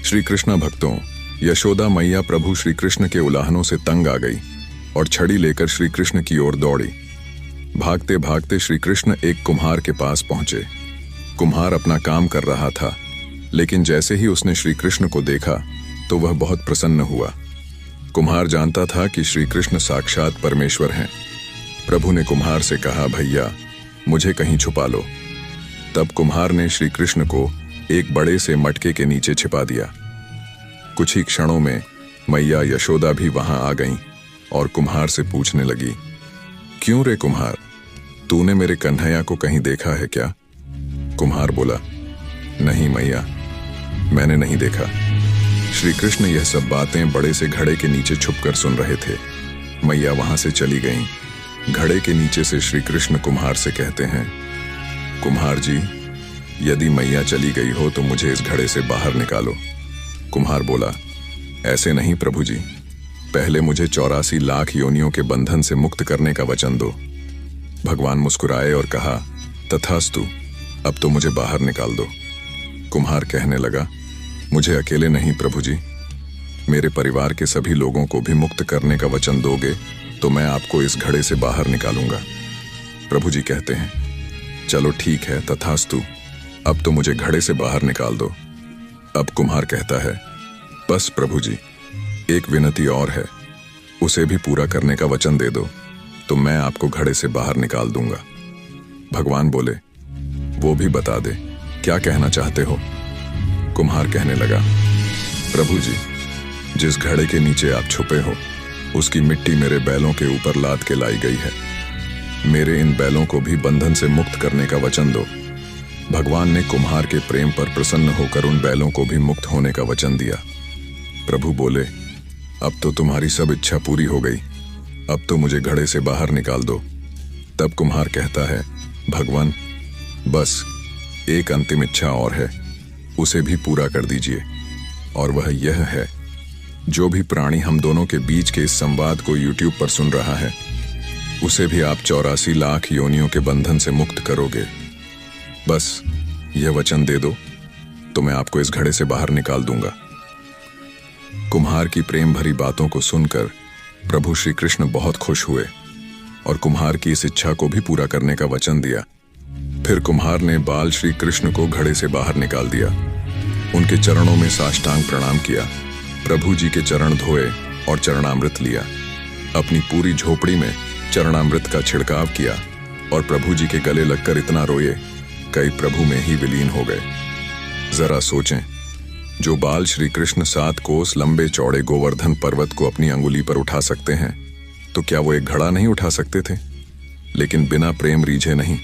श्री कृष्ण भक्तों, यशोदा मैया प्रभु श्री कृष्ण के उलाहनों से तंग आ गई और छड़ी लेकर श्री कृष्ण की ओर दौड़ी। भागते भागते श्री कृष्ण एक कुम्हार के पास पहुंचे। कुम्हार अपना काम कर रहा था, लेकिन जैसे ही उसने श्री कृष्ण को देखा तो वह बहुत प्रसन्न हुआ। कुम्हार जानता था कि श्री कृष्ण साक्षात परमेश्वर हैं। प्रभु ने कुम्हार से कहा, भैया मुझे कहीं छुपा लो। तब कुम्हार ने श्री कृष्ण को एक बड़े से मटके के नीचे छिपा दिया। कुछ ही क्षणों में मैया यशोदा भी वहां आ गईं और कुम्हार से पूछने लगी, क्यों रे कुम्हार, तूने मेरे कन्हैया को कहीं देखा है क्या? कुम्हार बोला, नहीं मैया, मैंने नहीं देखा। श्री कृष्ण यह सब बातें बड़े से घड़े के नीचे छुपकर सुन रहे थे। मैया वहां से चली गईं। घड़े के नीचे से श्री कृष्ण कुम्हार से कहते हैं, कुम्हार जी, यदि मैया चली गई हो तो मुझे इस घड़े से बाहर निकालो। कुम्हार बोला, ऐसे नहीं प्रभु जी, पहले मुझे 84 लाख योनियों के बंधन से मुक्त करने का वचन दो। भगवान मुस्कुराए और कहा, तथास्तु, अब तो मुझे बाहर निकाल दो। कुम्हार कहने लगा, मुझे अकेले नहीं प्रभु जी, मेरे परिवार के सभी लोगों को भी मुक्त करने का वचन दोगे तो मैं आपको इस घड़े से बाहर निकालूंगा। प्रभु जी कहते हैं, चलो ठीक है, तथास्तु, अब तो मुझे घड़े से बाहर निकाल दो। अब कुम्हार कहता है, बस प्रभु जी, एक विनती और है, उसे भी पूरा करने का वचन दे दो तो मैं आपको घड़े से बाहर निकाल दूंगा। भगवान बोले, वो भी बता दे, क्या कहना चाहते हो? कुम्हार कहने लगा, प्रभु जी, जिस घड़े के नीचे आप छुपे हो उसकी मिट्टी मेरे बैलों के ऊपर लाद के लाई गई है। मेरे इन बैलों को भी बंधन से मुक्त करने का वचन दो। भगवान ने कुम्हार के प्रेम पर प्रसन्न होकर उन बैलों को भी मुक्त होने का वचन दिया। प्रभु बोले, अब तो तुम्हारी सब इच्छा पूरी हो गई, अब तो मुझे घड़े से बाहर निकाल दो। तब कुम्हार कहता है, भगवान, बस एक अंतिम इच्छा और है, उसे भी पूरा कर दीजिए, और वह यह है, जो भी प्राणी हम दोनों के बीच के इस संवाद को YouTube पर सुन रहा है, उसे भी आप 84 लाख योनियों के बंधन से मुक्त करोगे। बस यह वचन दे दो तो मैं आपको इस घड़े से बाहर निकाल दूंगा। कुम्हार की प्रेम भरी बातों को सुनकर प्रभु श्री कृष्ण बहुत खुश हुए और कुम्हार की इस इच्छा को भी पूरा करने का वचन दिया। फिर कुम्हार ने बाल श्री कृष्ण को घड़े से बाहर निकाल दिया, उनके चरणों में साष्टांग प्रणाम किया, प्रभु जी के चरण धोए और चरणामृत लिया, अपनी पूरी झोपड़ी में चरणामृत का छिड़काव किया और प्रभु जी के गले लगकर इतना रोए, कई प्रभु में ही विलीन हो गए। जरा सोचें, जो बाल श्री कृष्ण 7 कोस लंबे चौड़े गोवर्धन पर्वत को अपनी अंगुली पर उठा सकते हैं, तो क्या वो एक घड़ा नहीं उठा सकते थे? लेकिन बिना प्रेम रीझे नहीं।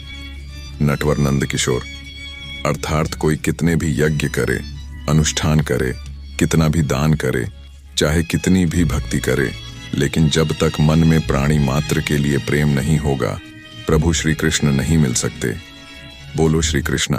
नटवर नंद किशोर, अर्थात कोई कितने भी यज्ञ करे, अनुष्ठान करे, कितना भी दान करे, चाहे कितनी भी भक्ति करे, लेकिन जब तक मन में प्राणी मात्र के लिए प्रेम नहीं होगा, प्रभु श्री कृष्ण नहीं मिल सकते। बोलो श्री कृष्ण।